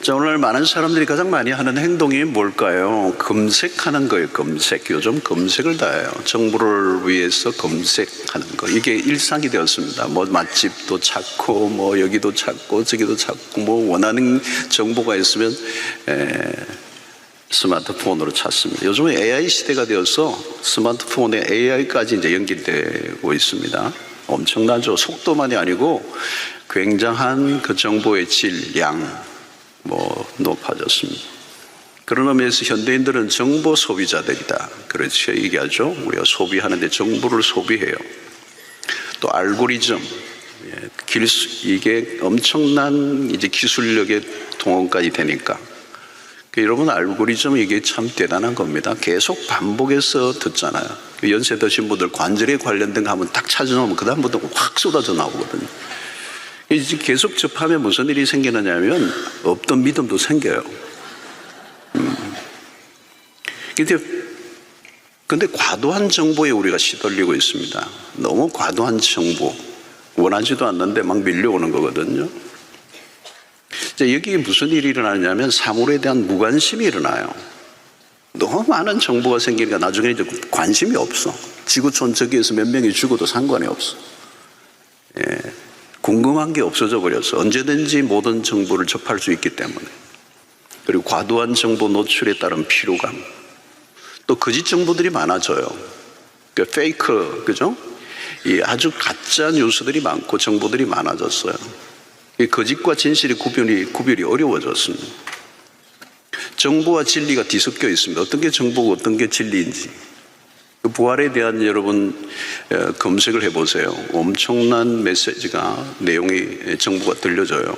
자, 오늘 많은 사람들이 가장 많이 하는 행동이 뭘까요? 검색하는 거예요. 검색. 요즘 검색을 다 해요. 정보를 위해서 검색하는 거. 이게 일상이 되었습니다. 뭐 맛집도 찾고, 뭐 여기도 찾고, 저기도 찾고, 뭐 원하는 정보가 있으면 스마트폰으로 찾습니다. 요즘은 AI 시대가 되어서 스마트폰에 AI까지 이제 연결되고 있습니다. 엄청나죠. 속도만이 아니고 굉장한 그 정보의 질, 양, 높아졌습니다. 그런 의미에서 현대인들은 정보 소비자들이다. 그렇죠. 얘기하죠. 우리가 소비하는데 정보를 소비해요. 또 알고리즘, 이게 엄청난 이제 기술력의 동원까지 되니까. 여러분, 알고리즘 이게 참 대단한 겁니다. 계속 반복해서 듣잖아요. 연세 드신 분들 관절에 관련된 거 한번 딱 찾아놓으면 그다음부터 확 쏟아져 나오거든요. 이제 계속 접하면 무슨 일이 생기느냐면 없던 믿음도 생겨요. 근데 과도한 정보에 우리가 시달리고 있습니다. 너무 과도한 정보, 원하지도 않는데 막 밀려오는 거거든요. 여기 무슨 일이 일어나냐면 사물에 대한 무관심이 일어나요. 너무 많은 정보가 생기니까 나중에 이제 관심이 없어. 지구촌 저기에서 몇 명이 죽어도 상관이 없어. 궁금한 게 없어져 버려서 언제든지 모든 정보를 접할 수 있기 때문에. 그리고 과도한 정보 노출에 따른 피로감. 또 거짓 정보들이 많아져요. 페이크, 그죠? 아주 가짜 뉴스들이 많고 정보들이 많아졌어요. 거짓과 진실의 구별이 어려워졌습니다. 정보와 진리가 뒤섞여 있습니다. 어떤 게 정보고 어떤 게 진리인지. 부활에 대한 여러분 검색을 해보세요. 엄청난 메시지가, 내용이, 정보가 들려져요.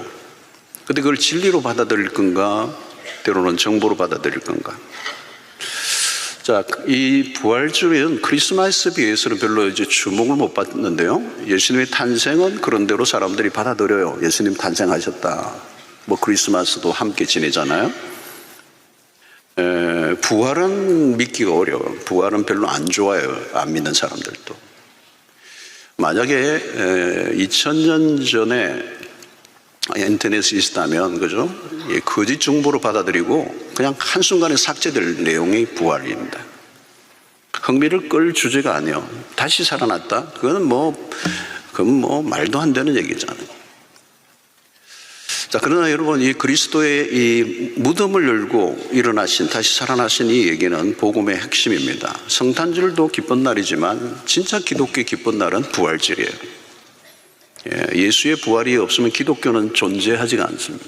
근데 그걸 진리로 받아들일 건가, 때로는 정보로 받아들일 건가. 자, 이 부활주일은 크리스마스 비해서는 별로 이제 주목을 못 받는데요. 예수님의 탄생은 그런대로 사람들이 받아들여요. 예수님 탄생하셨다. 크리스마스도 함께 지내잖아요. 부활은 믿기가 어려워요. 부활은 별로 안 좋아해요. 안 믿는 사람들도. 만약에 2000년 전에 인터넷이 있었다면, 그죠? 거짓 정보로 받아들이고 그냥 한순간에 삭제될 내용이 부활입니다. 흥미를 끌 주제가 아니에요. 다시 살아났다? 그건 말도 안 되는 얘기잖아요. 자, 그러나 여러분, 이 그리스도의 이 무덤을 열고 일어나신, 다시 살아나신 이 얘기는 복음의 핵심입니다. 성탄절도 기쁜 날이지만 진짜 기독교의 기쁜 날은 부활절이에요. 예수의 부활이 없으면 기독교는 존재하지가 않습니다.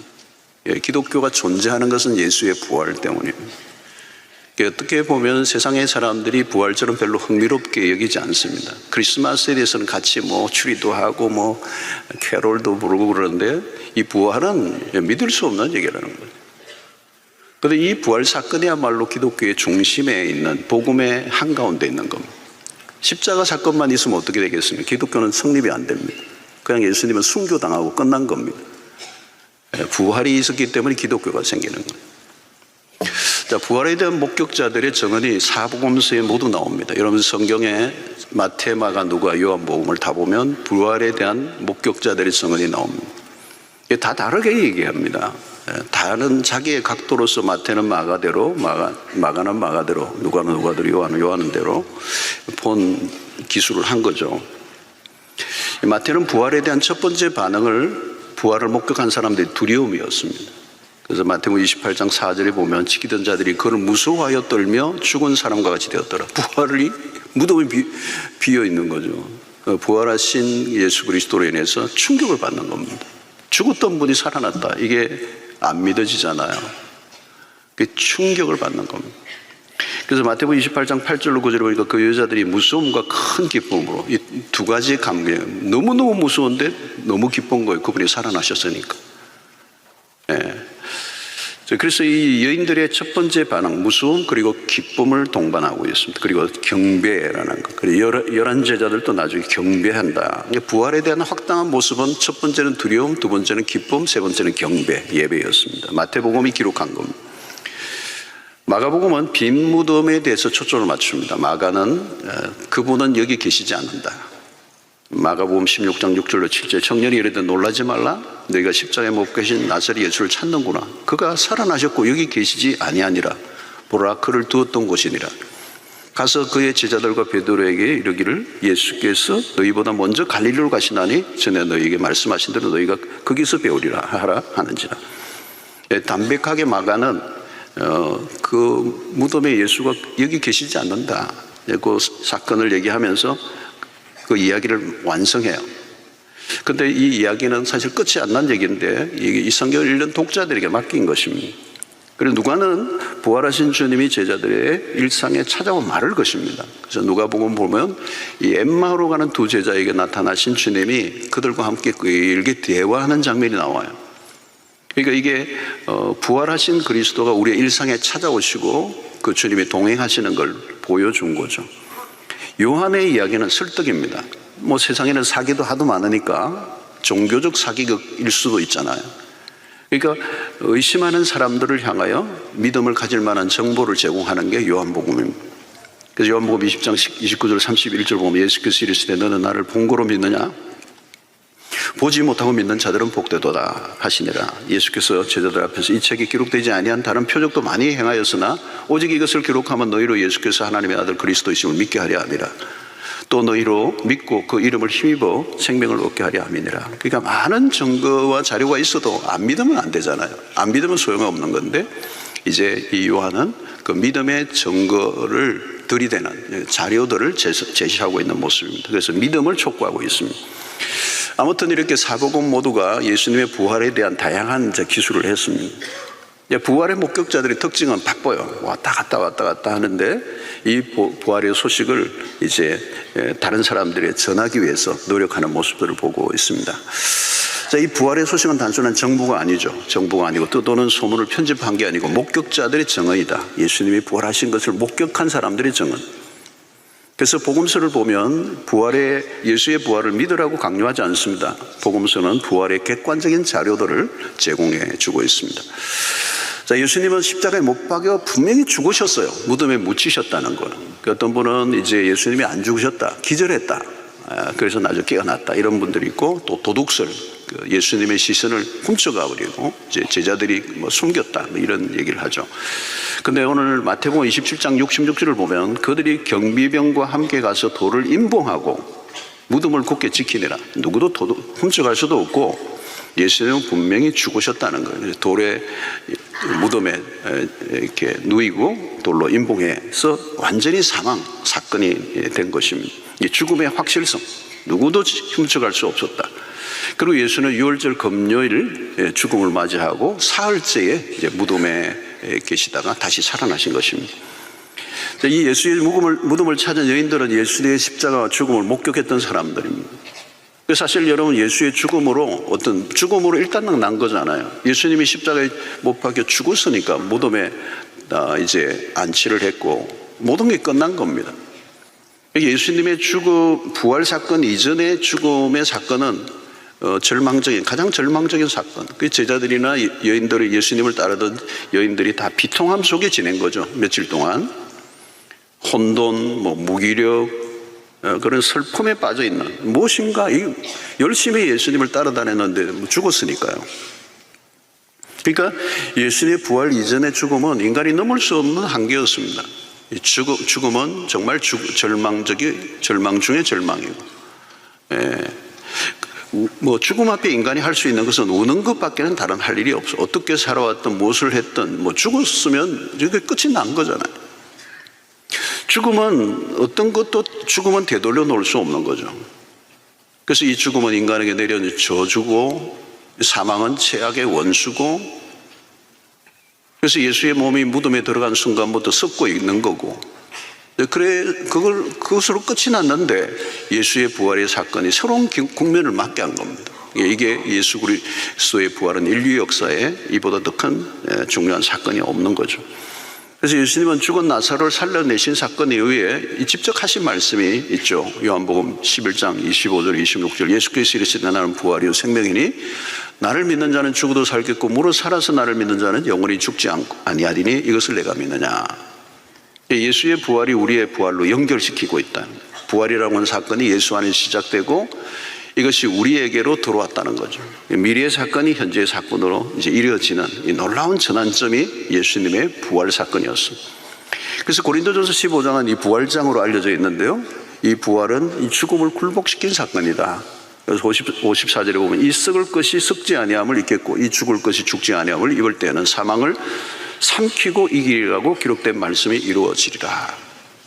기독교가 존재하는 것은 예수의 부활 때문입니다. 어떻게 보면 세상의 사람들이 부활절은 별로 흥미롭게 여기지 않습니다. 크리스마스에 대해서는 같이 추리도 하고 캐롤도 부르고 그러는데 이 부활은 믿을 수 없는 얘기라는 거예요. 그런데 이 부활 사건이야말로 기독교의 중심에 있는 복음의 한가운데 있는 겁니다. 십자가 사건만 있으면 어떻게 되겠습니까? 기독교는 성립이 안 됩니다. 그냥 예수님은 순교당하고 끝난 겁니다. 부활이 있었기 때문에 기독교가 생기는 거예요. 자, 부활에 대한 목격자들의 증언이 사복음서에 모두 나옵니다. 여러분, 성경에 마태, 마가, 누가, 요한복음을 다 보면 부활에 대한 목격자들의 증언이 나옵니다. 다 다르게 얘기합니다. 다른 자기의 각도로서 마태는 마가대로, 마가는 마가대로, 누가는 누가대로, 요한은 요한대로 본 기술을 한 거죠. 마태는 부활에 대한 첫 번째 반응을, 부활을 목격한 사람들의 두려움이었습니다. 그래서 마태복음 28장 4절에 보면 지키던 자들이 그를 무서워하여 떨며 죽은 사람과 같이 되었더라. 부활이 무덤이 비어 있는 거죠. 부활하신 예수 그리스도로 인해서 충격을 받는 겁니다. 죽었던 분이 살아났다. 이게 안 믿어지잖아요. 충격을 받는 겁니다. 그래서 마태복음 28장 8절로 9절에 보니까 그 여자들이 무서움과 큰 기쁨으로, 이 두 가지의 감격, 너무너무 무서운데 너무 기쁜 거예요. 그분이 살아나셨으니까. 그래서 이 여인들의 첫 번째 반응, 무서움 그리고 기쁨을 동반하고 있습니다. 그리고 경배라는 것. 그리고 11 제자들도 나중에 경배한다. 부활에 대한 확당한 모습은 첫 번째는 두려움, 두 번째는 기쁨, 세 번째는 경배, 예배였습니다. 마태복음이 기록한 겁니다. 마가복음은 빈 무덤에 대해서 초점을 맞춥니다. 마가는 그분은 여기 계시지 않는다. 마가복음 16장 6절로 7절 청년이 이르되 놀라지 말라 너희가 십자가에 못 계신 나사렛 예수를 찾는구나. 그가 살아나셨고 여기 계시지 아니하니라. 보라 그를 두었던 곳이니라. 가서 그의 제자들과 베드로에게 이르기를 예수께서 너희보다 먼저 갈릴리로 가시나니 전에 너희에게 말씀하신 대로 너희가 거기서 배우리라 하라 하는지라. 담백하게 마가는 그 무덤에 예수가 여기 계시지 않는다. 그 사건을 얘기하면서 그 이야기를 완성해요. 근데 이 이야기는 사실 끝이 안 난 얘기인데 이 성경을 읽는 독자들에게 맡긴 것입니다. 그리고 누가는 부활하신 주님이 제자들의 일상에 찾아온 말을 것입니다. 그래서 누가복음 보면 이 엠마오로 가는 두 제자에게 나타나신 주님이 그들과 함께 길게 대화하는 장면이 나와요. 그러니까 이게 부활하신 그리스도가 우리의 일상에 찾아오시고 그 주님이 동행하시는 걸 보여준 거죠. 요한의 이야기는 설득입니다. 뭐 세상에는 사기도 하도 많으니까 종교적 사기극일 수도 있잖아요. 그러니까 의심하는 사람들을 향하여 믿음을 가질 만한 정보를 제공하는 게 요한복음입니다. 그래서 요한복음 20장 29절 31절 보면 예수께서 이르시되 너는 나를 본 거로 믿느냐? 보지 못하고 믿는 자들은 복되도다 하시니라. 예수께서 제자들 앞에서 이 책에 기록되지 아니한 다른 표적도 많이 행하였으나 오직 이것을 기록하면 너희로 예수께서 하나님의 아들 그리스도이심을 믿게 하려 함이라. 또 너희로 믿고 그 이름을 힘입어 생명을 얻게 하려 함이니라. 그러니까 많은 증거와 자료가 있어도 안 믿으면 안 되잖아요. 안 믿으면 소용없는 건데 이제 이 요한은 그 믿음의 증거를 들이대는 자료들을 제시하고 있는 모습입니다. 그래서 믿음을 촉구하고 있습니다. 아무튼 이렇게 사복음 모두가 예수님의 부활에 대한 다양한 기술을 했습니다. 부활의 목격자들의 특징은 바빠요. 왔다 갔다 하는데 이 부활의 소식을 이제 다른 사람들에 전하기 위해서 노력하는 모습들을 보고 있습니다. 자, 이 부활의 소식은 단순한 정보가 아니죠. 정보가 아니고 떠도는 소문을 편집한 게 아니고 목격자들의 증언이다. 예수님이 부활하신 것을 목격한 사람들의 증언. 그래서 복음서를 보면 예수의 부활을 믿으라고 강요하지 않습니다. 복음서는 부활의 객관적인 자료들을 제공해 주고 있습니다. 자, 예수님은 십자가에 못 박여 분명히 죽으셨어요. 무덤에 묻히셨다는 거는. 어떤 분은 이제 예수님이 안 죽으셨다, 기절했다, 그래서 나중에 깨어났다 이런 분들이 있고, 또 도둑설, 예수님의 시선을 훔쳐가 버리고 이제 제자들이 숨겼다 이런 얘기를 하죠. 근데 오늘 마태복음 27장 66절을 보면 그들이 경비병과 함께 가서 돌을 임봉하고 무덤을 굳게 지키니라. 누구도 훔쳐갈 수도 없고 예수님은 분명히 죽으셨다는 거예요. 돌에 무덤에 이렇게 누이고 돌로 임봉해서 완전히 사건이 된 것입니다. 죽음의 확실성, 누구도 훔쳐갈 수 없었다. 그리고 예수는 유월절 금요일 죽음을 맞이하고 사흘째에 이제 무덤에 계시다가 다시 살아나신 것입니다. 이 예수의 무덤을 찾은 여인들은 예수의 십자가와 죽음을 목격했던 사람들입니다. 사실 여러분 예수의 죽음으로 일단 난 거잖아요. 예수님이 십자가에 못 박혀 죽었으니까 무덤에 이제 안치를 했고 모든 게 끝난 겁니다. 예수님의 부활 사건 이전의 죽음의 사건은 가장 절망적인 사건. 그 제자들이나 여인들이 예수님을 따르던 여인들이 다 비통함 속에 지낸 거죠. 며칠 동안 혼돈, 무기력, 그런 슬픔에 빠져 있는 무엇인가 열심히 예수님을 따라다녔는데 죽었으니까요. 그러니까 예수님의 부활 이전의 죽음은 인간이 넘을 수 없는 한계였습니다. 죽음은 정말 절망 중의 절망이고, 죽음 앞에 인간이 할 수 있는 것은 우는 것밖에는 다른 할 일이 없어. 어떻게 살아왔든 무엇을 했든 죽었으면 이게 끝이 난 거잖아요. 죽음은 되돌려 놓을 수 없는 거죠. 그래서 이 죽음은 인간에게 내려온 저주고 사망은 죄악의 원수고, 그래서 예수의 몸이 무덤에 들어간 순간부터 썩고 있는 거고, 그것으로 끝이 났는데 예수의 부활의 사건이 새로운 국면을 맞게 한 겁니다. 이게 예수 그리스도의 부활은 인류 역사에 이보다 더 큰 중요한 사건이 없는 거죠. 그래서 예수님은 죽은 나사로를 살려내신 사건에 의해 직접 하신 말씀이 있죠. 요한복음 11장 25절 26절 예수께서 이르시되 나는 부활이요 생명이니 나를 믿는 자는 죽어도 살겠고 무릇 살아서 나를 믿는 자는 영원히 죽지 아니하리니 이것을 내가 믿느냐. 예수의 부활이 우리의 부활로 연결시키고 있다. 부활이라고 하는 사건이 예수 안에 시작되고 이것이 우리에게로 들어왔다는 거죠. 미래의 사건이 현재의 사건으로 이제 이루어지는 이 놀라운 전환점이 예수님의 부활 사건이었습니다. 그래서 고린도전서 15장은 이 부활장으로 알려져 있는데요. 이 부활은 이 죽음을 굴복시킨 사건이다. 그래서 54절에 보면 이 썩을 것이 썩지 아니함을 입겠고 이 죽을 것이 죽지 아니함을 입을 때에는 사망을 삼키고 이기리라고 기록된 말씀이 이루어지리라.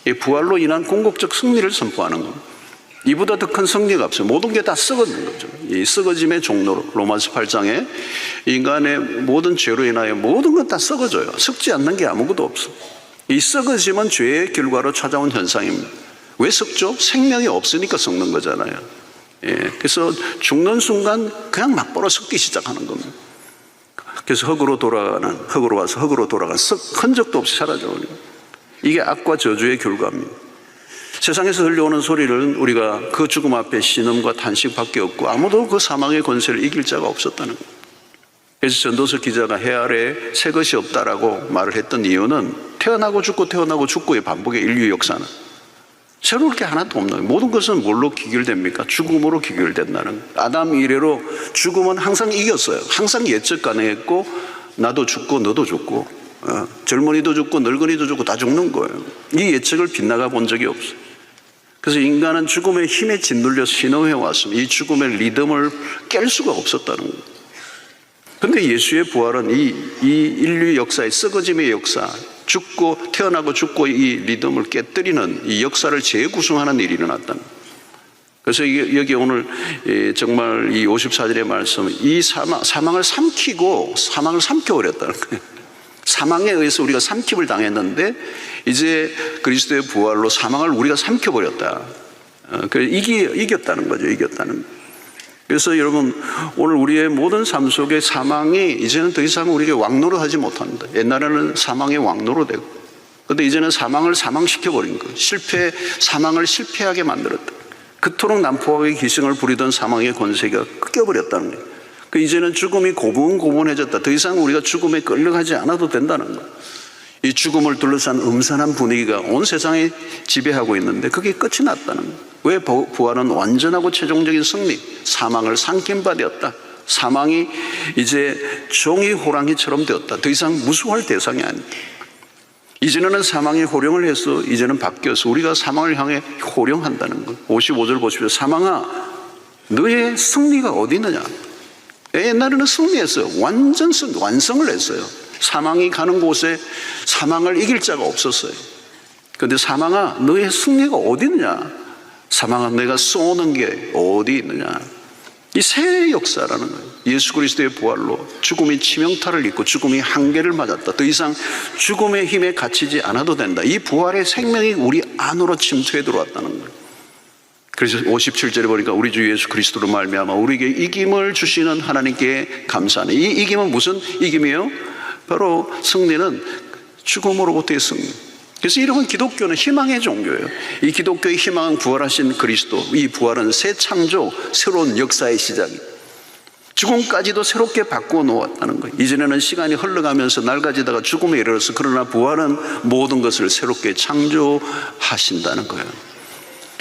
이 부활로 인한 궁극적 승리를 선포하는 겁니다. 이보다 더 큰 승리가 없어요. 모든 게 다 썩어진 거죠. 이 썩어짐의 종로로 로마서 8장에 인간의 모든 죄로 인하여 모든 건 다 썩어져요. 썩지 않는 게 아무것도 없어. 이 썩어짐은 죄의 결과로 찾아온 현상입니다. 왜 썩죠? 생명이 없으니까 썩는 거잖아요. 그래서 죽는 순간 그냥 막바로 썩기 시작하는 겁니다. 그래서 흙으로 와서 흙으로 돌아가는 흔적도 없이 사라져버려요. 이게 악과 저주의 결과입니다. 세상에서 들려오는 소리를 우리가 그 죽음 앞에 신음과 탄식밖에 없고 아무도 그 사망의 권세를 이길 자가 없었다는 거예요. 그래서 전도서 기자가 해 아래 새 것이 없다라고 말을 했던 이유는 태어나고 죽고의 반복의 인류 역사는 새로울 게 하나도 없는 거예요. 모든 것은 뭘로 귀결됩니까? 죽음으로 귀결된다는 거예요. 아담 이래로 죽음은 항상 이겼어요. 항상 예측 가능했고 나도 죽고 너도 죽고 젊은이도 죽고 늙은이도 죽고 다 죽는 거예요. 이 예측을 빗나가 본 적이 없어요. 그래서 인간은 죽음의 힘에 짓눌려 신호해 왔습니다. 이 죽음의 리듬을 깰 수가 없었다는 거예요. 그런데 예수의 부활은 이 인류 역사의 썩어짐의 역사, 태어나고 죽고 이 리듬을 깨뜨리는 이 역사를 재구성하는 일이 일어났다는 거예요. 그래서 여기 오늘 정말 이 54절의 말씀, 이 사망을 삼켜버렸다는 거예요. 사망에 의해서 우리가 삼킴을 당했는데 이제 그리스도의 부활로 사망을 우리가 삼켜버렸다. 이겼다는 거죠. 이겼다는 거예요. 그래서 여러분 오늘 우리의 모든 삶 속에 사망이 이제는 더 이상 우리에게 왕노릇 하지 못합니다. 옛날에는 사망의 왕노릇 되고 그런데 이제는 사망을 사망시켜버린 거예요. 사망을 실패하게 만들었다. 그토록 난폭하게 기승을 부리던 사망의 권세가 꺾여버렸다는 거예요. 이제는 죽음이 고분고분해졌다. 더 이상 우리가 죽음에 끌려가지 않아도 된다는 거예요. 이 죽음을 둘러싼 음산한 분위기가 온 세상에 지배하고 있는데 그게 끝이 났다는 거예요. 왜? 부활은 완전하고 최종적인 승리, 사망을 삼킨 바 되었다. 사망이 이제 종이 호랑이처럼 되었다. 더 이상 무수할 대상이 아니다. 이전에는 사망이 호령을 해서 이제는 바뀌어서 우리가 사망을 향해 호령한다는 거예요. 55절 보십시오. 사망아 너의 승리가 어디 있느냐. 옛날에는 승리했어요. 완성을 했어요. 사망이 가는 곳에 사망을 이길 자가 없었어요. 그런데 사망아 너의 승리가 어디 있느냐. 사망아 내가 쏘는 게 어디 있느냐. 이 새 역사라는 거예요. 예수 그리스도의 부활로 죽음이 치명타를 입고 죽음이 한계를 맞았다. 더 이상 죽음의 힘에 갇히지 않아도 된다. 이 부활의 생명이 우리 안으로 침투해 들어왔다는 거예요. 그래서 57절에 보니까 우리 주 예수 그리스도로 말미암아 우리에게 이김을 주시는 하나님께 감사하네. 이 이김은 무슨 이김이에요? 바로 승리는 죽음으로부터의 승리. 그래서 이러면 기독교는 희망의 종교예요. 이 기독교의 희망은 부활하신 그리스도. 이 부활은 새 창조, 새로운 역사의 시작입니다. 죽음까지도 새롭게 바꾸어 놓았다는 거예요. 이전에는 시간이 흘러가면서 낡아지다가 죽음에 이르렀어. 그러나 부활은 모든 것을 새롭게 창조하신다는 거예요.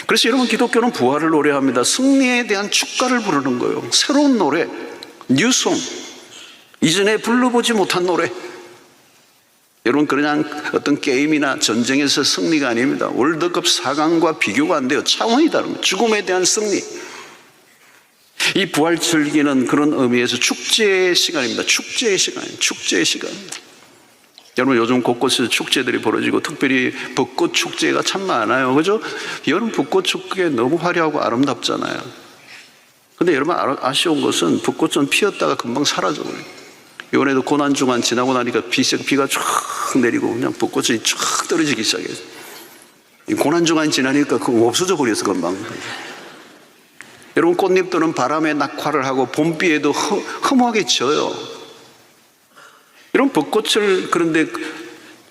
그래서 여러분 기독교는 부활을 노래합니다. 승리에 대한 축가를 부르는 거예요. 새로운 노래, 뉴송. 이전에 불러보지 못한 노래. 여러분 그냥 어떤 게임이나 전쟁에서 승리가 아닙니다. 월드컵 4강과 비교가 안 돼요. 차원이 다릅니다. 죽음에 대한 승리. 이 부활 즐기는 그런 의미에서 축제의 시간입니다. 축제의 시간입니다. 여러분 요즘 곳곳에서 축제들이 벌어지고 특별히 벚꽃 축제가 참 많아요. 그죠? 여름 벚꽃 축제 너무 화려하고 아름답잖아요. 근데 여러분 아쉬운 것은 벚꽃은 피었다가 금방 사라져버려요. 이번에도 고난주간 지나고 나니까 비가 쫙 내리고 그냥 벚꽃이 쫙 떨어지기 시작해요. 고난주간 지나니까 그거 없어져 버려서 금방. 여러분 꽃잎들은 바람에 낙화를 하고 봄비에도 허무하게 져요. 이런 벚꽃을 그런데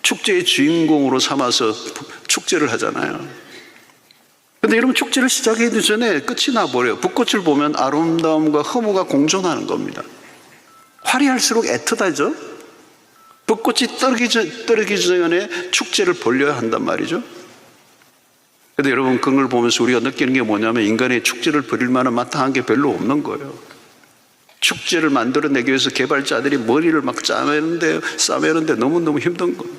축제의 주인공으로 삼아서 축제를 하잖아요. 그런데 여러분 축제를 시작하기 전에 끝이 나버려요. 벚꽃을 보면 아름다움과 허무가 공존하는 겁니다. 화려할수록 애틋하죠. 벚꽃이 떨어지기 전에 축제를 벌려야 한단 말이죠. 근데 여러분, 그걸 보면서 우리가 느끼는 게 뭐냐면 인간의 축제를 벌일 만한 마땅한 게 별로 없는 거예요. 축제를 만들어내기 위해서 개발자들이 머리를 막 싸매는데 너무너무 힘든 거예요.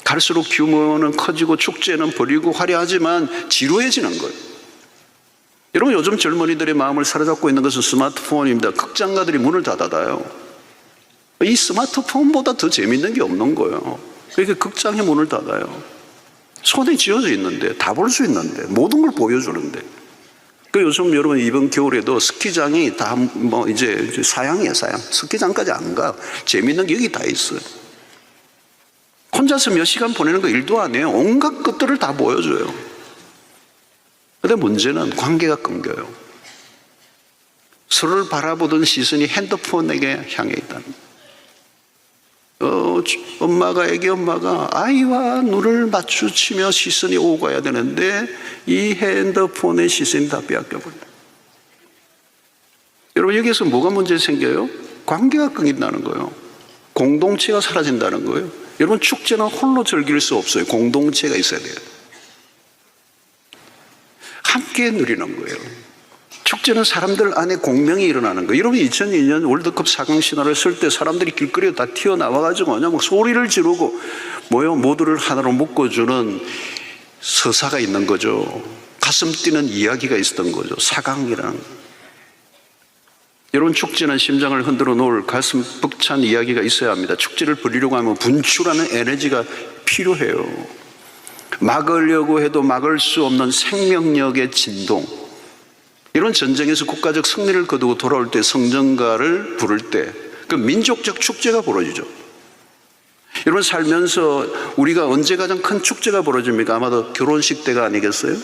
갈수록 규모는 커지고 축제는 벌이고 화려하지만 지루해지는 거예요. 여러분, 요즘 젊은이들의 마음을 사로잡고 있는 것은 스마트폰입니다. 극장가들이 문을 닫아요. 이 스마트폰보다 더 재밌는 게 없는 거예요. 그러니까 극장의 문을 닫아요. 손에 쥐어져 있는데, 다 볼 수 있는데, 모든 걸 보여주는데. 그 요즘 여러분, 이번 겨울에도 스키장이 다 이제 사양이에요, 사양. 스키장까지 안 가. 재밌는 게 여기 다 있어요. 혼자서 몇 시간 보내는 거 일도 안 해요. 온갖 것들을 다 보여줘요. 근데 문제는 관계가 끊겨요. 서로를 바라보던 시선이 핸드폰에게 향해 있다는 거예요. 애기 엄마가 아이와 눈을 마주치며 시선이 오고 가야 되는데 이 핸드폰의 시선이 다 빼앗겨버려요. 여러분, 여기에서 뭐가 문제 생겨요? 관계가 끊긴다는 거예요. 공동체가 사라진다는 거예요. 여러분, 축제는 홀로 즐길 수 없어요. 공동체가 있어야 돼요. 함께 누리는 거예요. 축제는 사람들 안에 공명이 일어나는 거예요. 여러분, 2002년 월드컵 4강 신화를 쓸 때 사람들이 길거리에 다 튀어나와가지고 막 소리를 지르고 모두를 하나로 묶어주는 서사가 있는 거죠. 가슴 뛰는 이야기가 있었던 거죠. 4강이라는. 여러분, 축제는 심장을 흔들어 놓을 가슴 벅찬 이야기가 있어야 합니다. 축제를 벌이려고 하면 분출하는 에너지가 필요해요. 막으려고 해도 막을 수 없는 생명력의 진동. 이런 전쟁에서 국가적 승리를 거두고 돌아올 때 성전가를 부를 때 그 민족적 축제가 벌어지죠. 여러분, 살면서 우리가 언제 가장 큰 축제가 벌어집니까? 아마도 결혼식 때가 아니겠어요?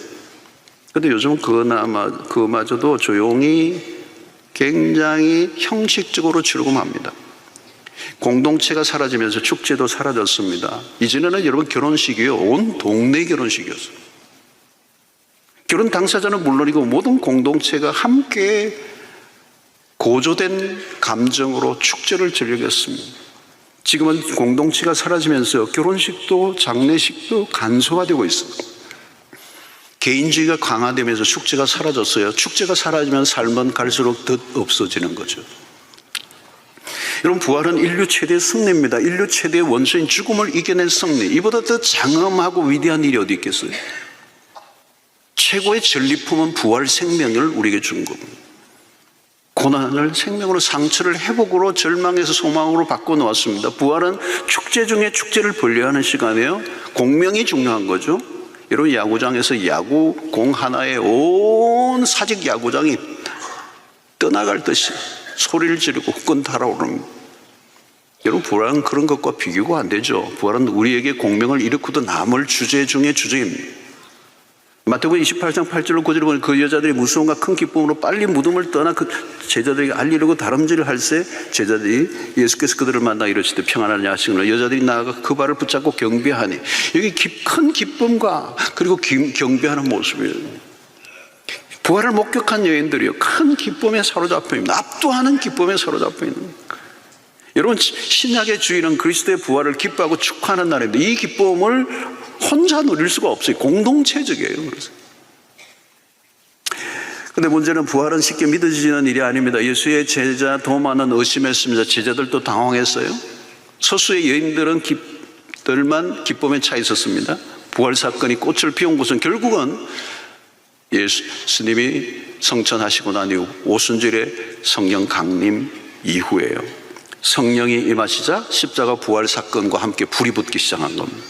근데 요즘은 그마저도 조용히 굉장히 형식적으로 치르고 맙니다. 공동체가 사라지면서 축제도 사라졌습니다. 이전에는 여러분, 결혼식이요, 온 동네 결혼식이었어요. 결혼 당사자는 물론이고 모든 공동체가 함께 고조된 감정으로 축제를 즐겼습니다. 지금은 공동체가 사라지면서 결혼식도 장례식도 간소화되고 있습니다. 개인주의가 강화되면서 축제가 사라졌어요. 축제가 사라지면 삶은 갈수록 더 없어지는 거죠. 여러분, 부활은 인류 최대의 승리입니다. 인류 최대의 원수인 죽음을 이겨낸 승리. 이보다 더 장엄하고 위대한 일이 어디 있겠어요? 최고의 전리품은 부활 생명을 우리에게 준 겁니다. 고난을 생명으로, 상처를 회복으로, 절망에서 소망으로 바꿔놓았습니다. 부활은 축제 중에 축제를 벌려야 하는 시간이에요. 공명이 중요한 거죠. 여러분, 야구장에서 야구공 하나에 온 사직 야구장이 떠나갈 듯이 소리를 지르고 후끈 달아오릅니다. 여러분, 부활은 그런 것과 비교가 안 되죠. 부활은 우리에게 공명을 일으키도 남을 주제 중에 주제입니다. 마태복음 28장 8절로 9절을 보면 그 여자들이 무서움과 큰 기쁨으로 빨리 무덤을 떠나 그 제자들에게 알리려고 다름질을 할새 제자들이 예수께서 그들을 만나 이르시되 평안하냐 하시므로 여자들이 나아가 그 발을 붙잡고 경배하니, 여기 큰 기쁨과 그리고 경배하는 모습이에요. 부활을 목격한 여인들이요, 큰 기쁨에 사로잡혀 있는, 압도하는 기쁨에 사로잡혀 있는. 여러분, 신약의 주일은 그리스도의 부활을 기뻐하고 축하하는 날인데 이 기쁨을 혼자 누릴 수가 없어요. 공동체적이에요. 그래서. 근데 문제는 부활은 쉽게 믿어지는 일이 아닙니다. 예수의 제자 도마는 의심했습니다. 제자들도 당황했어요. 소수의 여인들은 들만 기쁨에 차 있었습니다. 부활 사건이 꽃을 피운 곳은 결국은 예수님이 성천하시고 난 이후 오순절의 성령 강림 이후예요. 성령이 임하시자 십자가 부활 사건과 함께 불이 붙기 시작한 겁니다.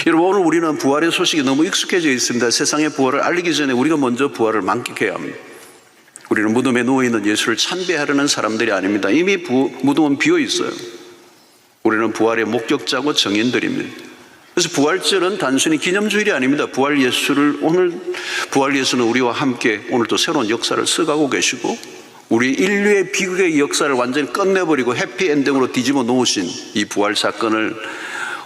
여러분, 오늘 우리는 부활의 소식이 너무 익숙해져 있습니다. 세상의 부활을 알리기 전에 우리가 먼저 부활을 만끽해야 합니다. 우리는 무덤에 누워있는 예수를 찬배하려는 사람들이 아닙니다. 이미 무덤은 비어 있어요. 우리는 부활의 목격자고 증인들입니다. 그래서 부활절은 단순히 기념주일이 아닙니다. 부활 예수는 우리와 함께 오늘도 새로운 역사를 써가고 계시고, 우리 인류의 비극의 역사를 완전히 끝내버리고 해피엔딩으로 뒤집어 놓으신 이 부활 사건을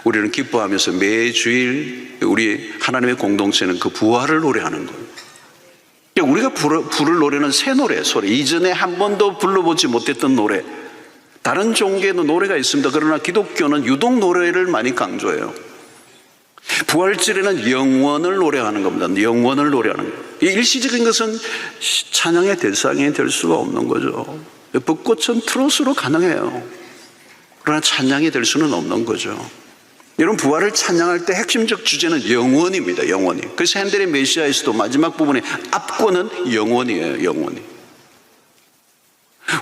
우리는 기뻐하면서 매주일 우리 하나님의 공동체는 그 부활을 노래하는 거예요. 우리가 부를 노래는 새 노래, 이전에 한 번도 불러보지 못했던 노래. 다른 종교에도 노래가 있습니다. 그러나 기독교는 유독 노래를 많이 강조해요. 부활절에는 영원을 노래하는 겁니다. 영원을 노래하는 거예요. 이 일시적인 것은 찬양의 대상이 될 수가 없는 거죠. 벚꽃은 트로트로 가능해요. 그러나 찬양이 될 수는 없는 거죠. 여러분, 부활을 찬양할 때 핵심적 주제는 영원입니다. 영원히. 그래서 핸델의 메시아에서도 마지막 부분에 앞권은 영원이에요. 영원히.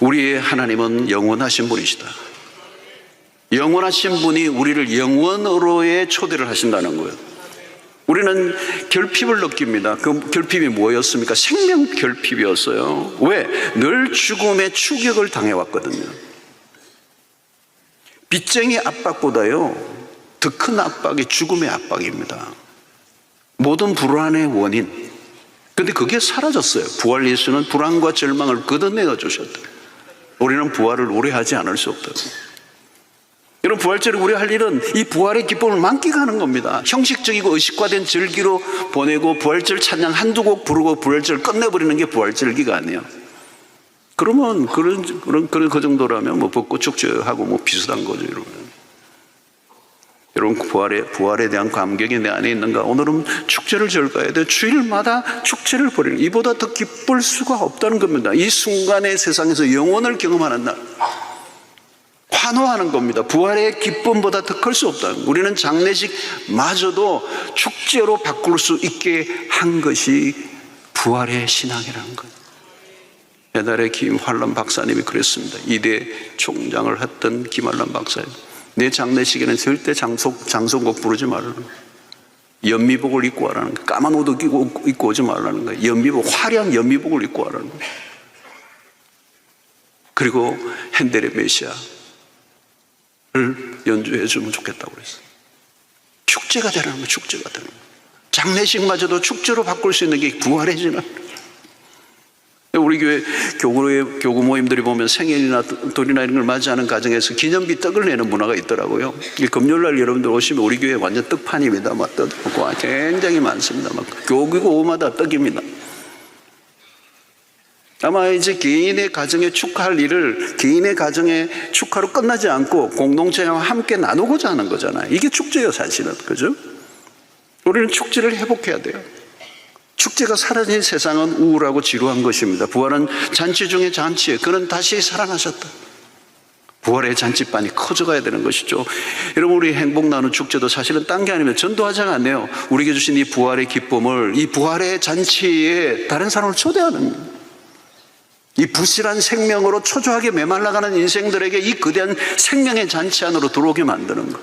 우리의 하나님은 영원하신 분이시다. 영원하신 분이 우리를 영원으로의 초대를 하신다는 거예요. 우리는 결핍을 느낍니다. 그 결핍이 뭐였습니까? 생명 결핍이었어요. 왜? 늘 죽음의 추격을 당해왔거든요. 빚쟁이 압박보다요 더 큰 압박이 죽음의 압박입니다. 모든 불안의 원인. 그런데 그게 사라졌어요. 부활 예수는 불안과 절망을 걷어내어 주셨다. 우리는 부활을 오래 하지 않을 수 없다. 여러분, 부활절에 우리 할 일은 이 부활의 기쁨을 만끽하는 겁니다. 형식적이고 의식화된 절기로 보내고 부활절 찬양 한두 곡 부르고 부활절 끝내버리는 게 부활절기가 아니에요. 그러면 그 정도라면 뭐 벚꽃 축제하고 뭐 비슷한 거죠, 여러분. 여러분, 부활에 대한 감격이 내 안에 있는가? 오늘은 축제를 절가해야 돼. 주일마다 축제를 벌이는, 이보다 더 기쁠 수가 없다는 겁니다. 이 순간의 세상에서 영원을 경험하는 날, 환호하는 겁니다. 부활의 기쁨보다 더 클 수 없다. 우리는 장례식마저도 축제로 바꿀 수 있게 한 것이 부활의 신앙이라는 거예요. 옛날에 김환란 박사님이 그랬습니다. 이대 총장을 했던 김환란 박사님, 내 장례식에는 절대 장송곡 부르지 말라는 거예요. 연미복을 입고 와라는 거예요. 까만 옷 입고 오지 말라는 거예요. 연미복, 화려한 연미복을 입고 와라는 거예요. 그리고 핸델의 메시아를 연주해 주면 좋겠다고 그랬어요. 축제가 되는 거예요. 축제가 되는 거예요. 장례식마저도 축제로 바꿀 수 있는 게 부활의 신앙. 우리 교회 교구 모임들이 보면 생일이나 돌이나 이런 걸 맞이하는 가정에서 기념비 떡을 내는 문화가 있더라고요. 금요일날 여러분들 오시면 우리 교회 완전 떡판입니다. 막 떡 먹고 굉장히 많습니다. 막 교구고 오마다 떡입니다. 아마 이제 개인의 가정에 축하할 일을 개인의 가정의 축하로 끝나지 않고 공동체와 함께 나누고자 하는 거잖아요. 이게 축제예요, 사실은. 그죠? 우리는 축제를 회복해야 돼요. 축제가 사라진 세상은 우울하고 지루한 것입니다. 부활은 잔치 중에 잔치에 그는 다시 살아나셨다. 부활의 잔치반이 커져가야 되는 것이죠. 여러분, 우리 행복 나누는 축제도 사실은 딴 게 아니면 전도하자가 아니에요. 우리에게 주신 이 부활의 기쁨을 이 부활의 잔치에 다른 사람을 초대하는, 이 부실한 생명으로 초조하게 메말라가는 인생들에게 이 거대한 생명의 잔치 안으로 들어오게 만드는 것.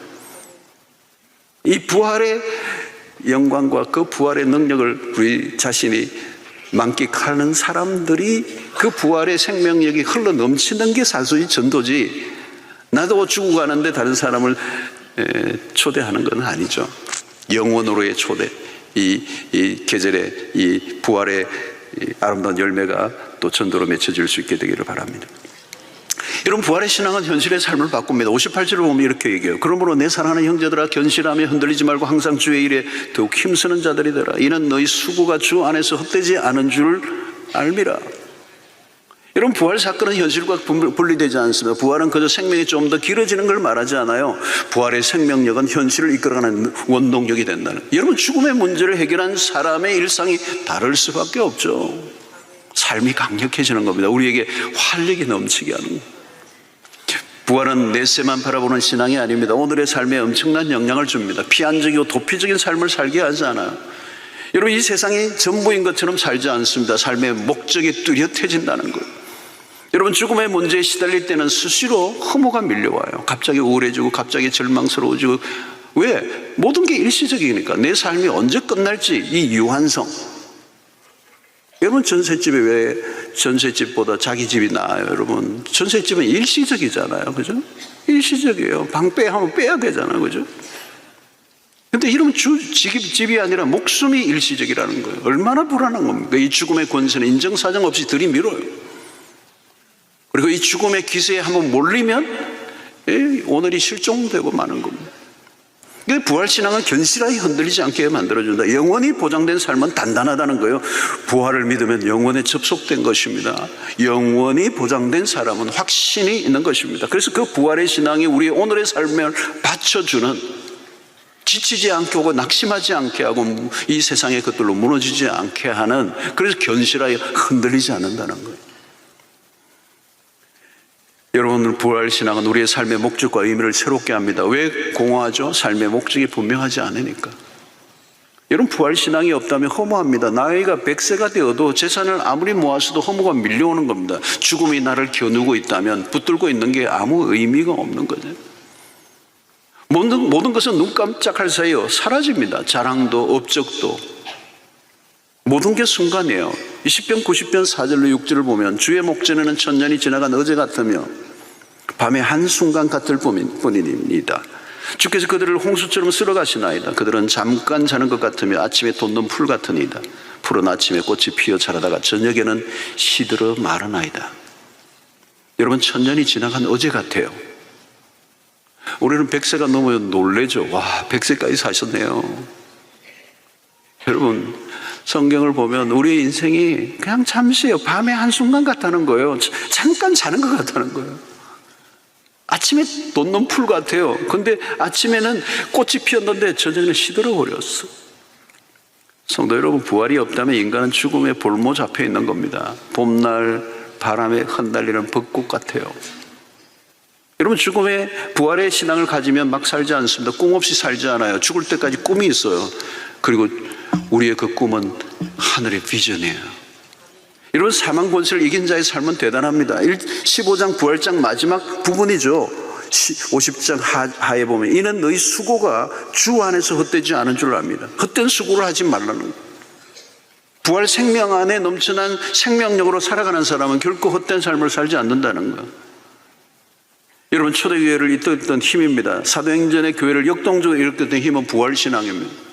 이 부활의 영광과 그 부활의 능력을 우리 자신이 만끽하는 사람들이 그 부활의 생명력이 흘러 넘치는 게 사실이 전도지, 나도 죽고 가는데 다른 사람을 초대하는 건 아니죠. 영원으로의 초대, 이 계절의 이 부활의 아름다운 열매가 또 전도로 맺혀질 수 있게 되기를 바랍니다. 여러분, 부활의 신앙은 현실의 삶을 바꿉니다. 58절을 보면 이렇게 얘기해요. 그러므로 내 사랑하는 형제들아, 견실하며 흔들리지 말고 항상 주의 일에 더욱 힘쓰는 자들이 되라. 이는 너희 수고가 주 안에서 헛되지 않은 줄 알미라. 여러분, 부활 사건은 현실과 분리되지 않습니다. 부활은 그저 생명이 좀 더 길어지는 걸 말하지 않아요. 부활의 생명력은 현실을 이끌어가는 원동력이 된다는. 여러분, 죽음의 문제를 해결한 사람의 일상이 다를 수밖에 없죠. 삶이 강력해지는 겁니다. 우리에게 활력이 넘치게 하는 거예요. 부활은 내세만 바라보는 신앙이 아닙니다. 오늘의 삶에 엄청난 영향을 줍니다. 피안적이고 도피적인 삶을 살게 하지 않아요. 여러분, 이 세상이 전부인 것처럼 살지 않습니다. 삶의 목적이 뚜렷해진다는 거예요. 여러분, 죽음의 문제에 시달릴 때는 수시로 허무가 밀려와요. 갑자기 우울해지고 갑자기 절망스러워지고. 왜? 모든 게 일시적이니까. 내 삶이 언제 끝날지 이 유한성. 여러분, 전셋집에 왜 전셋집보다 자기 집이 나아요? 여러분, 전셋집은 일시적이잖아요. 그죠? 일시적이에요. 방 하면 빼야 되잖아요. 그죠? 근데 이러면 집이 아니라 목숨이 일시적이라는 거예요. 얼마나 불안한 겁니까? 이 죽음의 권세는 인정사정 없이 들이밀어요. 그리고 이 죽음의 기세에 한번 몰리면 오늘이 실종되고 마는 겁니다. 부활신앙은 견실하게 흔들리지 않게 만들어준다. 영원히 보장된 삶은 단단하다는 거예요. 부활을 믿으면 영원에 접속된 것입니다. 영원히 보장된 사람은 확신이 있는 것입니다. 그래서 그 부활의 신앙이 우리의 오늘의 삶을 받쳐주는 지치지 않게 하고 낙심하지 않게 하고 이 세상의 것들로 무너지지 않게 하는, 그래서 견실하여 흔들리지 않는다는 거예요. 여러분, 부활신앙은 우리의 삶의 목적과 의미를 새롭게 합니다. 왜 공허하죠? 삶의 목적이 분명하지 않으니까. 여러분, 부활신앙이 없다면 허무합니다. 나이가 100세가 되어도 재산을 아무리 모았어도 허무가 밀려오는 겁니다. 죽음이 나를 겨누고 있다면 붙들고 있는 게 아무 의미가 없는 거죠. 모든 것은 눈 깜짝할 사이에 사라집니다. 자랑도 업적도 모든 게 순간이에요. 20편 90편 4절로 6절을 보면 주의 목전에는 천년이 지나간 어제 같으며 밤의 한순간 같을 뿐입니다. 주께서 그들을 홍수처럼 쓸어가시나이다. 그들은 잠깐 자는 것 같으며 아침에 돋는 풀 같으니이다. 푸른 아침에 꽃이 피어 자라다가 저녁에는 시들어 마르나이다. 여러분, 천년이 지나간 어제 같아요. 우리는 100세가 넘으면 놀래죠. 와, 100세까지 사셨네요. 여러분, 성경을 보면 우리의 인생이 그냥 잠시예요. 밤의 한순간 같다는 거예요. 잠깐 자는 것 같다는 거예요. 아침에 돋는 풀 같아요. 근데 아침에는 꽃이 피었는데 저녁에는 시들어 버렸어. 성도 여러분, 부활이 없다면 인간은 죽음에 볼모 잡혀 있는 겁니다. 봄날 바람에 흩날리는 벚꽃 같아요. 여러분, 죽음의 부활의 신앙을 가지면 막 살지 않습니다. 꿈 없이 살지 않아요. 죽을 때까지 꿈이 있어요. 그리고 우리의 그 꿈은 하늘의 비전이에요. 여러분, 사망 권세를 이긴 자의 삶은 대단합니다. 15장 부활장 마지막 부분이죠. 50장 하에 보면 이는 너희 수고가 주 안에서 헛되지 않은 줄 압니다. 헛된 수고를 하지 말라는 거예요. 부활 생명 안에 넘쳐난 생명력으로 살아가는 사람은 결코 헛된 삶을 살지 않는다는 거예요. 여러분, 초대교회를 이끌었던 힘입니다. 사도행전의 교회를 역동적으로 이끌었던 힘은 부활신앙입니다.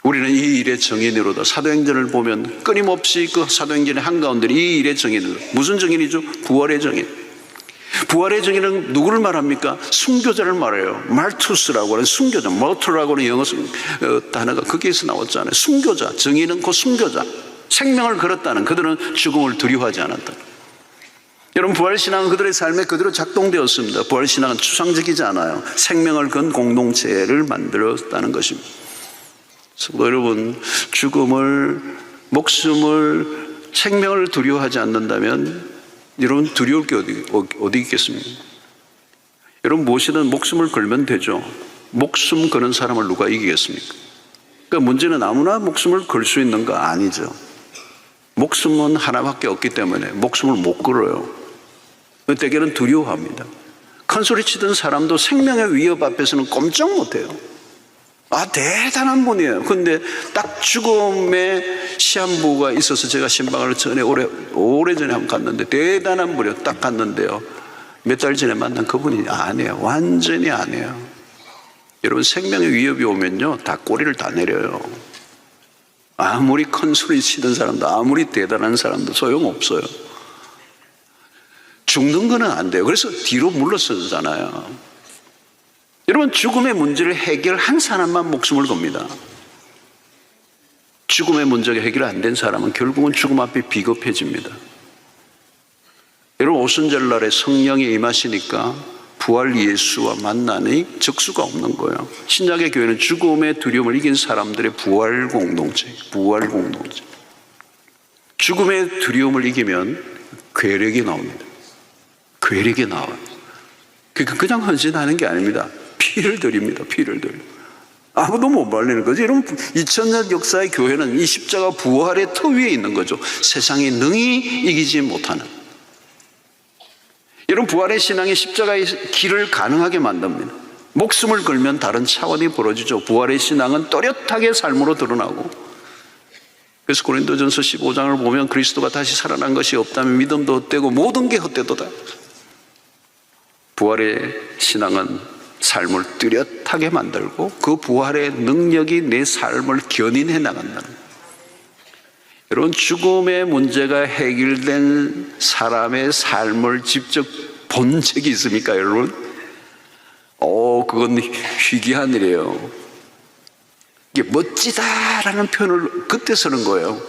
우리는 이 일의 정인으로다. 사도행전을 보면 끊임없이 그 사도행전의 한가운데 이 일의 정인으로. 무슨 정인이죠? 부활의 정인. 부활의 정인은 누구를 말합니까? 순교자를 말해요. 말투스라고 하는 순교자, 머트라고 하는 영어 단어가 거기에서 나왔잖아요. 순교자, 정인은 그 순교자. 생명을 걸었다는, 그들은 죽음을 두려워하지 않았다. 여러분, 부활신앙은 그들의 삶에 그대로 작동되었습니다. 부활신앙은 추상적이지 않아요. 생명을 건 공동체를 만들었다는 것입니다. 여러분, 죽음을, 목숨을, 생명을 두려워하지 않는다면 여러분, 두려울 게 어디 있겠습니까? 여러분, 무엇이든 목숨을 걸면 되죠. 목숨 거는 사람을 누가 이기겠습니까? 그러니까 문제는 아무나 목숨을 걸 수 있는 거 아니죠. 목숨은 하나밖에 없기 때문에 목숨을 못 걸어요. 대개는 두려워합니다. 큰 소리 치던 사람도 생명의 위협 앞에서는 꼼짝 못해요. 아, 대단한 분이에요. 근데 딱 죽음의 시한부가 있어서 제가 신방을 전에 오래전에 한번 갔는데 대단한 분이에요. 딱 갔는데요, 몇 달 전에 만난 그분이 아니에요. 완전히 아니에요. 여러분, 생명의 위협이 오면요, 다 꼬리를 다 내려요. 아무리 큰 소리 치던 사람도, 아무리 대단한 사람도 소용없어요. 죽는 거는 안 돼요. 그래서 뒤로 물러서잖아요. 여러분, 죽음의 문제를 해결한 사람만 목숨을 겁니다. 죽음의 문제가 해결 안 된 사람은 결국은 죽음 앞에 비겁해집니다. 여러분, 오순절날에 성령이 임하시니까 부활 예수와 만나니 적수가 없는 거예요. 신약의 교회는 죽음의 두려움을 이긴 사람들의 부활 공동체. 죽음의 두려움을 이기면 괴력이 나옵니다. 괴력이 나와요. 그냥 헌신하는 게 아닙니다. 피를 드립니다. 피를 드려. 아무도 못 말리는 거죠. 여러분, 2000년 역사의 교회는 이 십자가 부활의 터 위에 있는 거죠. 세상이 능히 이기지 못하는. 여러분, 부활의 신앙이 십자가의 길을 가능하게 만듭니다. 목숨을 걸면 다른 차원이 벌어지죠. 부활의 신앙은 또렷하게 삶으로 드러나고. 그래서 고린도전서 15장을 보면 그리스도가 다시 살아난 것이 없다면 믿음도 헛되고 모든 게 헛되도다. 부활의 신앙은 삶을 뚜렷하게 만들고 그 부활의 능력이 내 삶을 견인해 나간다는 거예요. 여러분, 죽음의 문제가 해결된 사람의 삶을 직접 본 적이 있습니까, 여러분? 그건 희귀한 일이에요. 이게 멋지다라는 표현을 그때 쓰는 거예요.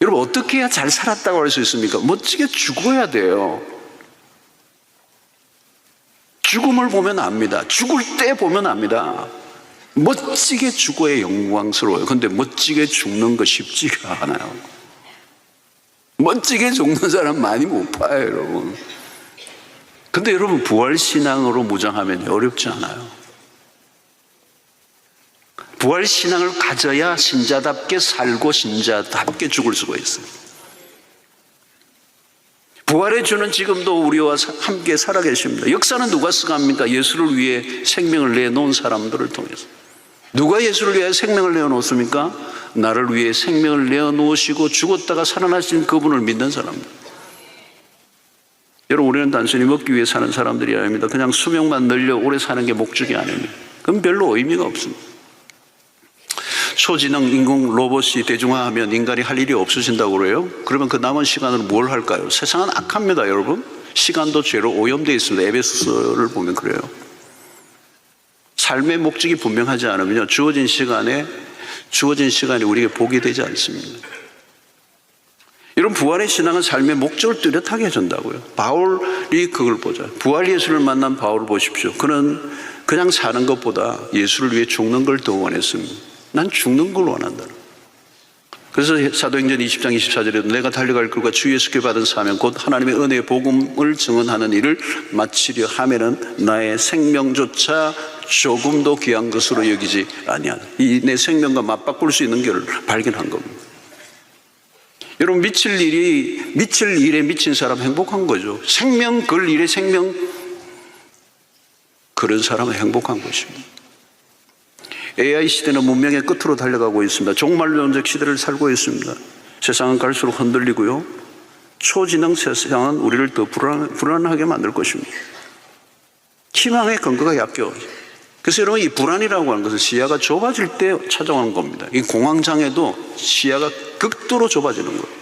여러분, 어떻게 해야 잘 살았다고 할 수 있습니까? 멋지게 죽어야 돼요. 죽음을 보면 압니다. 죽을 때 보면 압니다. 멋지게 죽어야 영광스러워요. 그런데 멋지게 죽는 거 쉽지가 않아요. 멋지게 죽는 사람 많이 못 봐요, 여러분. 근데 여러분, 부활신앙으로 무장하면 어렵지 않아요. 부활신앙을 가져야 신자답게 살고 신자답게 죽을 수가 있어요. 부활의 주는 지금도 우리와 함께 살아계십니다. 역사는 누가 써갑니까? 예수를 위해 생명을 내놓은 사람들을 통해서. 누가 예수를 위해 생명을 내어놓습니까? 나를 위해 생명을 내어놓으시고 죽었다가 살아나신 그분을 믿는 사람들. 여러분, 우리는 단순히 먹기 위해 사는 사람들이 아닙니다. 그냥 수명만 늘려 오래 사는 게 목적이 아닙니다. 그건 별로 의미가 없습니다. 초지능 인공 로봇이 대중화하면 인간이 할 일이 없어진다고 그래요? 그러면 그 남은 시간을 뭘 할까요? 세상은 악합니다, 여러분. 시간도 죄로 오염되어 있습니다. 에베소서를 보면 그래요. 삶의 목적이 분명하지 않으면요, 주어진 시간이 우리에게 복이 되지 않습니다. 여러분, 부활의 신앙은 삶의 목적을 뚜렷하게 해준다고요. 바울이 그걸 보자. 부활 예수를 만난 바울을 보십시오. 그는 그냥 사는 것보다 예수를 위해 죽는 걸 더 원했습니다. 난 죽는 걸 원한다. 그래서 사도행전 20장 24절에도 내가 달려갈 길과 주 예수께 받은 사명 곧 하나님의 은혜의 복음을 증언하는 일을 마치려 하면은 나의 생명조차 조금도 귀한 것으로 여기지 아니하다. 이 내 생명과 맞바꿀 수 있는 길을 발견한 겁니다. 여러분, 미칠 일에 미친 사람 행복한 거죠. 생명 걸 일에 생명 그런 사람은 행복한 것입니다. AI 시대는 문명의 끝으로 달려가고 있습니다. 종말론적 시대를 살고 있습니다. 세상은 갈수록 흔들리고요, 초지능 세상은 우리를 더 불안하게 만들 것입니다. 희망의 근거가 약해요. 그래서 여러분, 이 불안이라고 하는 것은 시야가 좁아질 때 찾아오는 겁니다. 이 공황장애도 시야가 극도로 좁아지는 거예요.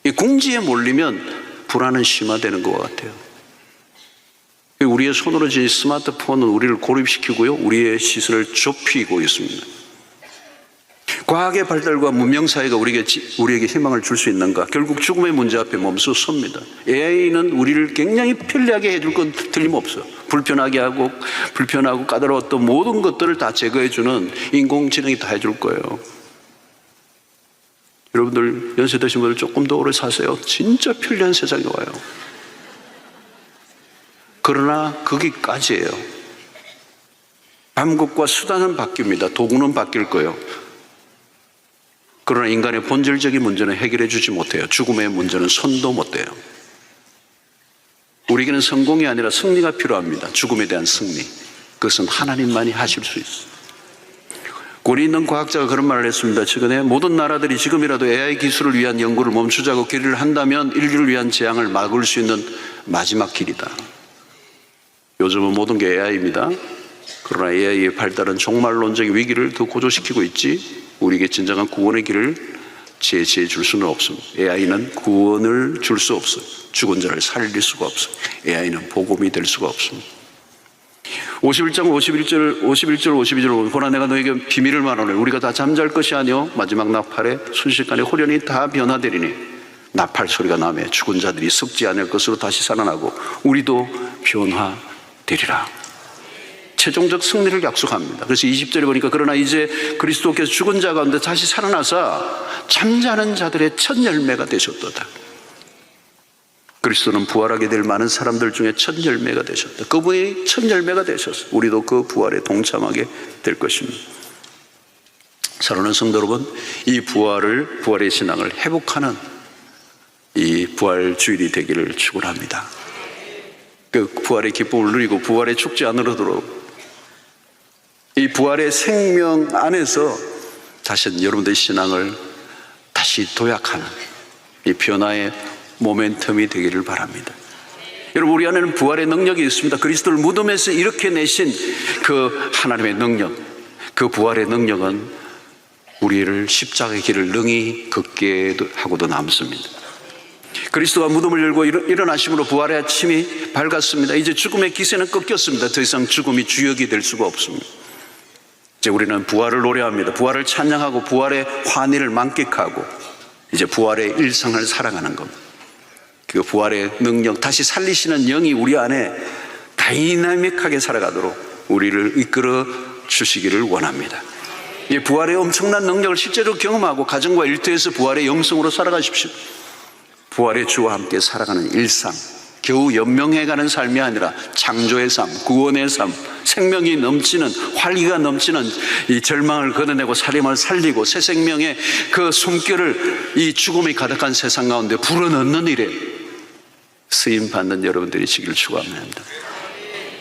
이 궁지에 몰리면 불안은 심화되는 것 같아요. 우리의 손으로 쥔 스마트폰은 우리를 고립시키고요, 우리의 시선을 좁히고 있습니다. 과학의 발달과 문명사회가 우리에게 희망을 줄 수 있는가? 결국 죽음의 문제 앞에 멈춰 섭니다. AI는 우리를 굉장히 편리하게 해줄 건 틀림없어요. 불편하고 까다로웠던 모든 것들을 다 제거해주는 인공지능이 다 해줄 거예요. 여러분들, 연세 드신 분들 조금 더 오래 사세요. 진짜 편리한 세상이 와요. 그러나 거기까지예요. 방법과 수단은 바뀝니다. 도구는 바뀔 거예요. 그러나 인간의 본질적인 문제는 해결해 주지 못해요. 죽음의 문제는 손도 못 대요. 우리에게는 성공이 아니라 승리가 필요합니다. 죽음에 대한 승리. 그것은 하나님만이 하실 수 있어요. 권위 있는 과학자가 그런 말을 했습니다. 최근에 모든 나라들이 지금이라도 AI 기술을 위한 연구를 멈추자고 결의를 한다면 인류를 위한 재앙을 막을 수 있는 마지막 길이다. 요즘은 모든 게 AI입니다. 그러나 AI의 발달은 종말론적인 위기를 더 고조시키고 있지 우리에게 진정한 구원의 길을 제시해 줄 수는 없습니다. AI는 구원을 줄 수 없어요. 죽은 자를 살릴 수가 없어요. AI는 복음이 될 수가 없습니다. 51장 51절 52절 보라 내가 너에게 비밀을 말하노니 우리가 다 잠잘 것이 아니요 마지막 나팔에 순식간에 호련히 다 변화되리니 나팔 소리가 나며 죽은 자들이 썩지 않을 것으로 다시 살아나고 우리도 변화되리라. 최종적 승리를 약속합니다. 그래서 20절에 보니까 그러나 이제 그리스도께서 죽은 자 가운데 다시 살아나서 잠자는 자들의 첫 열매가 되셨도다. 그리스도는 부활하게 될 많은 사람들 중에 첫 열매가 되셨다. 그분이 첫 열매가 되셨어요. 우리도 그 부활에 동참하게 될 것입니다. 사랑하는 성도 여러분, 이 부활의 신앙을 회복하는 이 부활 주일이 되기를 축원합니다. 그 부활의 기쁨을 누리고 부활의 축제 안으로 들어오고 이 부활의 생명 안에서 다시 여러분들의 신앙을 다시 도약하는 이 변화의 모멘텀이 되기를 바랍니다. 여러분, 우리 안에는 부활의 능력이 있습니다. 그리스도를 무덤에서 이렇게 내신 그 하나님의 능력, 그 부활의 능력은 우리를 십자가의 길을 능히 걷게 하고도 남습니다. 그리스도가 무덤을 열고 일어나심으로 부활의 아침이 밝았습니다. 이제 죽음의 기세는 꺾였습니다. 더 이상 죽음이 주역이 될 수가 없습니다. 이제 우리는 부활을 노래합니다. 부활을 찬양하고 부활의 환희를 만끽하고 이제 부활의 일상을 살아가는 겁니다. 그 부활의 능력, 다시 살리시는 영이 우리 안에 다이나믹하게 살아가도록 우리를 이끌어 주시기를 원합니다. 부활의 엄청난 능력을 실제로 경험하고 가정과 일터에서 부활의 영성으로 살아가십시오. 부활의 주와 함께 살아가는 일상, 겨우 연명해가는 삶이 아니라 창조의 삶, 구원의 삶, 생명이 넘치는, 활기가 넘치는 이 절망을 걷어내고 살림을 살리고 새 생명의 그 숨결을 이 죽음이 가득한 세상 가운데 불어넣는 일에 쓰임받는 여러분들이 되기를 축원합니다.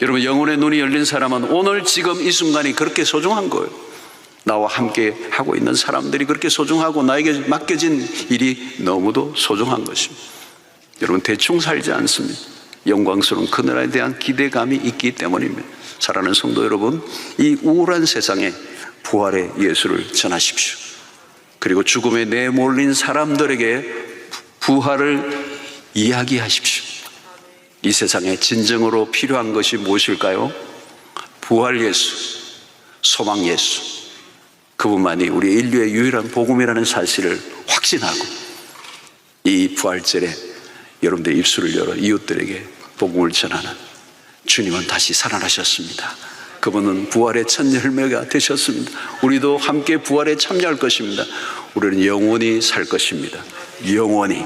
여러분, 영혼의 눈이 열린 사람은 오늘 지금 이 순간이 그렇게 소중한 거예요. 나와 함께 하고 있는 사람들이 그렇게 소중하고 나에게 맡겨진 일이 너무도 소중한 것입니다. 여러분, 대충 살지 않습니다. 영광스러운 그날에 대한 기대감이 있기 때문입니다. 사랑하는 성도 여러분, 이 우울한 세상에 부활의 예수를 전하십시오. 그리고 죽음에 내몰린 사람들에게 부활을 이야기하십시오. 이 세상에 진정으로 필요한 것이 무엇일까요? 부활 예수, 소망 예수, 그분만이 우리 인류의 유일한 복음이라는 사실을 확신하고 이 부활절에 여러분들의 입술을 열어 이웃들에게 복음을 전하는, 주님은 다시 살아나셨습니다. 그분은 부활의 첫 열매가 되셨습니다. 우리도 함께 부활에 참여할 것입니다. 우리는 영원히 살 것입니다. 영원히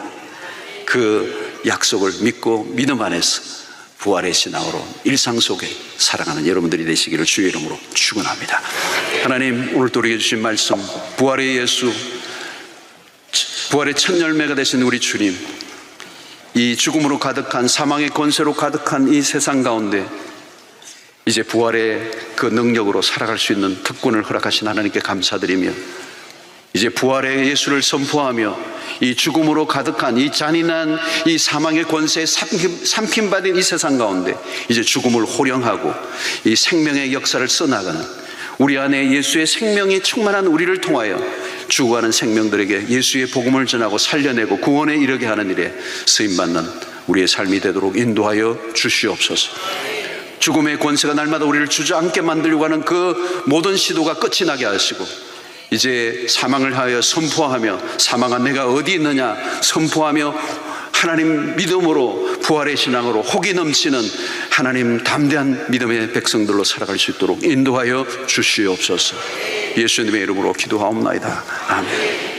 그 약속을 믿고 믿음 안에서 부활의 신앙으로 일상 속에 살아가는 여러분들이 되시기를 주의 이름으로 축원합니다. 하나님, 오늘 또 우리에게 주신 말씀, 부활의 예수, 부활의 첫 열매가 되신 우리 주님, 이 죽음으로 가득한, 사망의 권세로 가득한 이 세상 가운데 이제 부활의 그 능력으로 살아갈 수 있는 특권을 허락하신 하나님께 감사드리며, 이제 부활의 예수를 선포하며 이 죽음으로 가득한 이 잔인한 이 사망의 권세에 삼킴받은 이 세상 가운데 이제 죽음을 호령하고 이 생명의 역사를 써나가는, 우리 안에 예수의 생명이 충만한 우리를 통하여 죽어가는 생명들에게 예수의 복음을 전하고 살려내고 구원에 이르게 하는 일에 쓰임받는 우리의 삶이 되도록 인도하여 주시옵소서. 죽음의 권세가 날마다 우리를 주저앉게 만들려고 하는 그 모든 시도가 끝이 나게 하시고, 이제 사망을 하여 선포하며, 사망한 내가 어디 있느냐 선포하며 하나님 믿음으로, 부활의 신앙으로 혹이 넘치는 하나님 담대한 믿음의 백성들로 살아갈 수 있도록 인도하여 주시옵소서. 예수님의 이름으로 기도하옵나이다. 아멘.